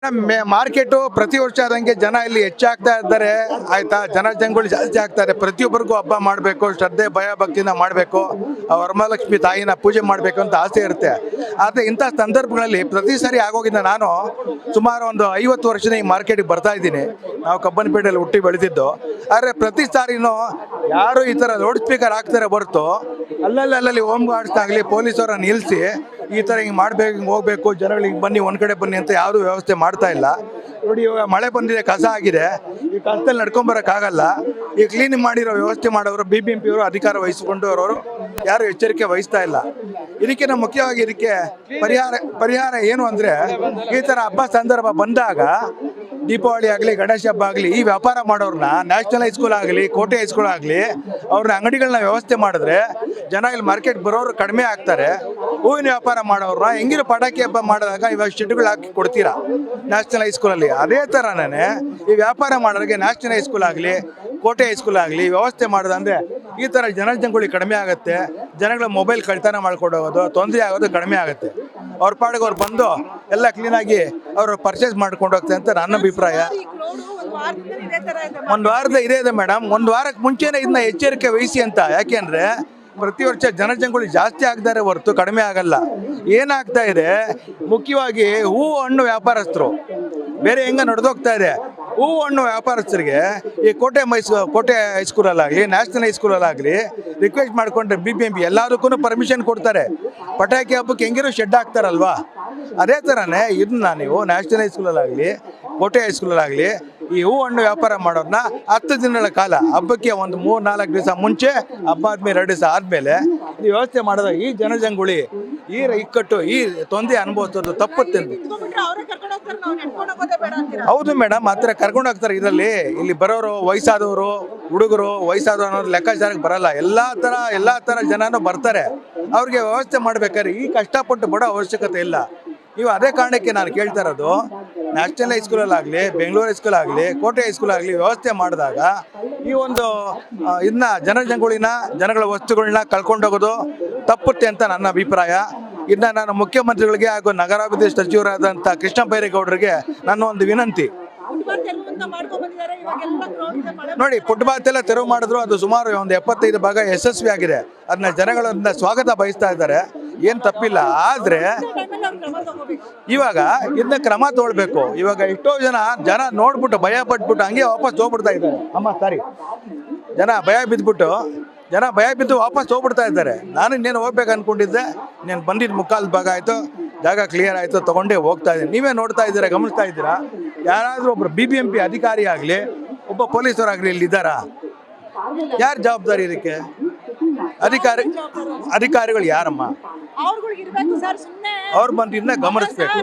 Market ಪ್ರತಿ ವರ್ಷ ಆದಂಗೆ ಜನ ಇಲ್ಲಿ ಹೆಚ್ಚಾಗ್ತಾ ಇದ್ದಾರೆ ಆಯ್ತಾ. ಜನಗಳು ಜಾಸ್ತಿ ಆಗ್ತಾರೆ. ಪ್ರತಿಯೊಬ್ಬರಿಗೂ ಹಬ್ಬ ಮಾಡಬೇಕು, ಶ್ರದ್ಧೆ ಭಯ ಭಕ್ತಿನ ಮಾಡಬೇಕು, ವರಮಹಾಲಕ್ಷ್ಮಿ ತಾಯಿನ ಪೂಜೆ ಮಾಡಬೇಕು ಅಂತ ಆಸೆ ಇರುತ್ತೆ. ಆದರೆ ಇಂಥ ಸಂದರ್ಭಗಳಲ್ಲಿ ಪ್ರತಿ ಸಾರಿ ಆಗೋಗಿದ್ದ ನಾನು ಸುಮಾರು ಒಂದು 50 ವರ್ಷದ ಈ ಮಾರ್ಕೆಟಿಗೆ ಬರ್ತಾ ಇದ್ದೀನಿ. ನಾವು ಕಬ್ಬನಪೇಟೆಯಲ್ಲಿ ಹುಟ್ಟಿ ಬೆಳೆದಿದ್ದು. ಆದರೆ ಪ್ರತಿ ಸಾರಿನೂ ಯಾರು ಈ ಥರ ಲೌಡ್ ಸ್ಪೀಕರ್ ಹಾಕ್ತಾರೆ ಹೊರತು ಅಲ್ಲಲ್ಲಿ ಹೋಮ್ ಗಾರ್ಡ್ಸ್ ಆಗಲಿ ಪೊಲೀಸರನ್ನ ನಿಲ್ಲಿಸಿ ಈ ಥರ ಹಿಂಗೆ ಮಾಡಬೇಕು, ಹಿಂಗೆ ಹೋಗಬೇಕು, ಜನಗಳಿಗೆ ಬನ್ನಿ ಒಂದು ಕಡೆ ಬನ್ನಿ ಅಂತ ಯಾವುದೂ ವ್ಯವಸ್ಥೆ ಮಾಡ್ತಾ ಇಲ್ಲ. ನೋಡಿ, ಇವಾಗ ಮಳೆ ಬಂದಿದೆ, ಕಸ ಆಗಿದೆ, ಈ ಕಸದಲ್ಲಿ ನಡ್ಕೊಂಬರೋಕ್ಕಾಗಲ್ಲ. ಈ ಕ್ಲೀನ್ ಮಾಡಿರೋ ವ್ಯವಸ್ಥೆ ಮಾಡೋರು BBMP ಅವರು ಅಧಿಕಾರ ವಹಿಸಿಕೊಂಡು ಅವರು ಯಾರು ಎಚ್ಚರಿಕೆ ವಹಿಸ್ತಾ ಇಲ್ಲ. ಇದಕ್ಕಿಂತ ಮುಖ್ಯವಾಗಿ ಇದಕ್ಕೆ ಪರಿಹಾರ ಏನು ಅಂದರೆ, ಈ ಥರ ಹಬ್ಬ ಸಂದರ್ಭ ಬಂದಾಗ ದೀಪಾವಳಿ ಆಗಲಿ ಗಣೇಶ ಹಬ್ಬ ಆಗಲಿ ಈ ವ್ಯಾಪಾರ ಮಾಡೋರನ್ನ ನ್ಯಾಷನಲ್ ಹೈಸ್ಕೂಲ್ ಆಗಲಿ ಕೋಟೆ ಹೈಸ್ಕೂಲ್ ಆಗಲಿ ಅವ್ರನ್ನ ಅಂಗಡಿಗಳನ್ನ ವ್ಯವಸ್ಥೆ ಮಾಡಿದ್ರೆ ಜನ ಇಲ್ಲಿ ಮಾರ್ಕೆಟ್ ಬರೋರು ಕಡಿಮೆ ಆಗ್ತಾರೆ. ಹೂವಿನ ವ್ಯಾಪಾರ ಮಾಡೋರನ್ನ ಹೆಂಗಿರೋ ಪಟಾಕಿ ಹಬ್ಬ ಮಾಡಿದಾಗ ಇವಾಗ ಶೆಡ್ಗಳು ಹಾಕಿ ಕೊಡ್ತೀರಾ ನ್ಯಾಷನಲ್ ಹೈಸ್ಕೂಲಲ್ಲಿ, ಅದೇ ಥರನೇ ಈ ವ್ಯಾಪಾರ ಮಾಡೋರಿಗೆ ನ್ಯಾಷನಲ್ ಹೈಸ್ಕೂಲ್ ಆಗಲಿ ಕೋಟೆ ಹೈಸ್ಕೂಲ್ ಆಗಲಿ ವ್ಯವಸ್ಥೆ ಮಾಡೋದಂದರೆ ಈ ಥರ ಜನಗಳಿಗೆ ಕಡಿಮೆ ಆಗುತ್ತೆ. ಜನಗಳ ಮೊಬೈಲ್ ಕಳ್ತನ ಮಾಡ್ಕೊಂಡು ಹೋಗೋದು, ತೊಂದರೆ ಆಗೋದು ಕಡಿಮೆ ಆಗುತ್ತೆ. ಅವ್ರ ಪಾಡಿಗೆ ಅವ್ರು ಬಂದು ಎಲ್ಲ ಕ್ಲೀನಾಗಿ ಅವರು ಪರ್ಚೇಸ್ ಮಾಡ್ಕೊಂಡು ಹೋಗ್ತಾರೆ ಅಂತ ನನ್ನ ಅಭಿಪ್ರಾಯ. ಒಂದು ವಾರದ ಇದೆ ಮೇಡಮ್, ಒಂದು ವಾರಕ್ಕೆ ಮುಂಚೆನೇ ಇದನ್ನ ಎಚ್ಚರಿಕೆ ವಹಿಸಿ ಅಂತ. ಯಾಕೆಂದರೆ ಪ್ರತಿ ವರ್ಷ ಜನಗಳು ಜಾಸ್ತಿ ಆಗ್ತಾರೆ ಹೊರತು ಕಡಿಮೆ ಆಗಲ್ಲ. ಏನಾಗ್ತಾ ಇದೆ, ಮುಖ್ಯವಾಗಿ ಹೂವು ಹಣ್ಣು ವ್ಯಾಪಾರಸ್ಥರು ಬೇರೆ ಹೆಂಗೆ ನಡೆದೋಗ್ತಾ ಇದೆ. ಹೂವು ಹಣ್ಣು ವ್ಯಾಪಾರಸ್ಥರಿಗೆ ಈ ಕೋಟೆ ಹೈಸ್ಕೂಲಲ್ಲಾಗಲಿ ನ್ಯಾಷನಲ್ ಹೈಸ್ಕೂಲಲ್ಲಾಗಲಿ ರಿಕ್ವೆಸ್ಟ್ ಮಾಡಿಕೊಂಡ್ರೆ BBMP ಎಲ್ಲದಕ್ಕೂ ಪರ್ಮಿಷನ್ ಕೊಡ್ತಾರೆ. ಪಟಾಕಿ ಹಬ್ಬಕ್ಕೆ ಹೆಂಗಿರೋ ಶೆಡ್ ಹಾಕ್ತಾರಲ್ವಾ, ಅದೇ ಥರನೇ ಇದನ್ನ ನೀವು ನ್ಯಾಷನಲ್ ಹೈಸ್ಕೂಲಲ್ಲಾಗಲಿ ಕೋಟೆ ಹೈಸ್ಕೂಲಲ್ಲಾಗಲಿ ಈ ಹೂವು ಹಣ್ಣು ವ್ಯಾಪಾರ ಮಾಡೋರನ್ನ 10 ದಿನಗಳ ಕಾಲ ಹಬ್ಬಕ್ಕೆ ಒಂದು 3-4 ದಿವಸ ಮುಂಚೆ, ಹಬ್ಬ ಆದ್ಮೇಲೆ 2 ದಿವಸ ಆದಮೇಲೆ ಈ ವ್ಯವಸ್ಥೆ ಮಾಡಿದಾಗ ಈ ಜನಜಂಗುಳಿ ಈ ಇಕ್ಕಟ್ಟು ಈ ತೊಂದರೆ ಅನುಭವಿಸೋದು ತಪ್ಪುತ್ತೆ. ಹೌದು ಮೇಡಮ್, ಆ ಥರ ಕರ್ಕೊಂಡು ಹೋಗ್ತಾರೆ. ಇಲ್ಲಿ ಬರೋರು ವಯಸ್ಸಾದವರು, ಹುಡುಗರು, ವಯಸ್ಸಾದವರು ಅನ್ನೋದು ಲೆಕ್ಕಾಚಾರಕ್ಕೆ ಬರಲ್ಲ. ಎಲ್ಲ ಥರ ಜನನೂ ಬರ್ತಾರೆ. ಅವ್ರಿಗೆ ವ್ಯವಸ್ಥೆ ಮಾಡ್ಬೇಕಾದ್ರೆ ಈ ಕಷ್ಟಪಟ್ಟು ಬಡೋ ಅವಶ್ಯಕತೆ ಇಲ್ಲ. ನೀವು ಅದೇ ಕಾರಣಕ್ಕೆ ನಾನು ಕೇಳ್ತಾ ಇರೋದು, ನ್ಯಾಷನಲ್ ಹೈಸ್ಕೂಲಲ್ಲಾಗಲಿ ಬೆಂಗಳೂರು ಹೈಸ್ಕೂಲ್ ಆಗಲಿ ಕೋಟೆ ಹೈಸ್ಕೂಲ್ ಆಗಲಿ ವ್ಯವಸ್ಥೆ ಮಾಡಿದಾಗ ಈ ಒಂದು ಇದನ್ನ ಜನಗಳ ವಸ್ತುಗಳನ್ನ ಕಳ್ಕೊಂಡೋಗೋದು ತಪ್ಪುತ್ತೆ ಅಂತ ನನ್ನ ಅಭಿಪ್ರಾಯ. ಇದನ್ನ ನಾನು ಮುಖ್ಯಮಂತ್ರಿಗಳಿಗೆ ಹಾಗೂ ನಗರಾಭಿವೃದ್ಧಿ ಸಚಿವರಾದಂಥ ಕೃಷ್ಣ ಬೈರೇಗೌಡರಿಗೆ ನನ್ನ ಒಂದು ವಿನಂತಿ. ನೋಡಿ, ಫುಟ್ಪಾತ್ ಎಲ್ಲ ತೆರವು ಮಾಡಿದ್ರು, ಅದು ಸುಮಾರು ಒಂದು 75 ಭಾಗ ಯಶಸ್ವಿ ಆಗಿದೆ. ಅದನ್ನ ಜನಗಳನ್ನ ಸ್ವಾಗತ ಬಯಸ್ತಾ ಇದ್ದಾರೆ, ಏನು ತಪ್ಪಿಲ್ಲ. ಆದರೆ ಇವಾಗ ಇದನ್ನ ಕ್ರಮ ತಗೊಳ್ಬೇಕು. ಇವಾಗ ಎಷ್ಟೋ ಜನ ನೋಡ್ಬಿಟ್ಟು ಭಯ ಪಟ್ಬಿಟ್ಟು ಹಂಗೆ ವಾಪಸ್ ಹೋಗ್ಬಿಡ್ತಾ ಇದ್ದಾರೆ. ಜನ ಭಯ ಬಿದ್ದು ವಾಪಸ್ ಹೋಗ್ಬಿಡ್ತಾ ಇದ್ದಾರೆ. ನಾನು ಇನ್ನೇನು ಹೋಗ್ಬೇಕು ಅಂದ್ಕೊಂಡಿದ್ದೆ, నేను ಬಂದಿದ್ದು ಮುಕ್ಕಾಲು ಭಾಗ ಆಯಿತು, ಜಾಗ ಕ್ಲಿಯರ್ ಆಯಿತು, ತೊಗೊಂಡೇ ಹೋಗ್ತಾ ಇದ್ದೀನಿ. ನೀವೇ ನೋಡ್ತಾ ಇದ್ದೀರಾ, ಗಮನಿಸ್ತಾ ಇದ್ದೀರಾ. ಯಾರಾದರೂ ಒಬ್ಬರು BBMP ಅಧಿಕಾರಿ ಆಗಲಿ ಒಬ್ಬ ಪೊಲೀಸರಾಗಲಿ ಇಲ್ಲಿದ್ದಾರಾ? ಯಾರು ಜವಾಬ್ದಾರಿ ಇದಕ್ಕೆ? ಅಧಿಕಾರಿಗಳು ಯಾರಮ್ಮ? ಅವ್ರು ಬಂದು ಇದನ್ನ ಗಮನಿಸ್ಬೇಕು.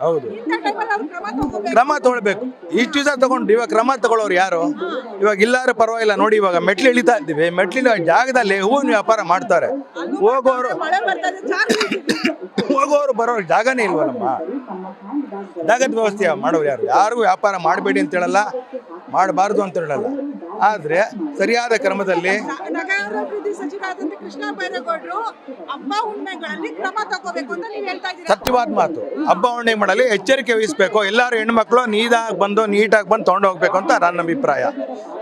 ಹೌದು, ಕ್ರಮ ತಗೊಳ್ಬೇಕು. ಇಷ್ಟು ದಿವಸ ತಗೊಂಡು ಇವಾಗ ಕ್ರಮ ತಗೊಳ್ಳೋರು ಯಾರು? ಇವಾಗ ಇಲ್ಲಾರು ಪರವಾಗಿಲ್ಲ. ನೋಡಿ, ಇವಾಗ ಮೆಟ್ಲು ಇಳಿತಾ ಇದ್ದೀವಿ, ಮೆಟ್ಲಿನ ಜಾಗದಲ್ಲಿ ಹೂವಿನ ವ್ಯಾಪಾರ ಮಾಡ್ತಾರೆ. ಹೋಗೋರು ಬರೋರು ಜಾಗನೇ ಇಲ್ವಲ್ಲಮ್ಮ. ಜಾಗದ ವ್ಯವಸ್ಥೆ ಮಾಡೋರು ಯಾರು? ಯಾರಿಗೂ ವ್ಯಾಪಾರ ಮಾಡಬೇಡಿ ಅಂತ ಹೇಳಲ್ಲ, ಮಾಡಬಾರ್ದು ಅಂತ ಹೇಳಲ್ಲ. ಆದರೆ ಸರಿಯಾದ ಕ್ರಮದಲ್ಲಿ ಸತ್ಯವಾದ ಮಾತು. ಹಬ್ಬ ಹುಣ್ಣೆ ಮಾಡಲಿ ಎಚ್ಚರಿಕೆ ವಹಿಸಬೇಕು. ಎಲ್ಲರೂ ಹೆಣ್ಮಕ್ಳು ನೀಟಾಗಿ ಬಂದು ತೊಗೊಂಡು ಹೋಗ್ಬೇಕು ಅಂತ ನನ್ನ ಅಭಿಪ್ರಾಯ.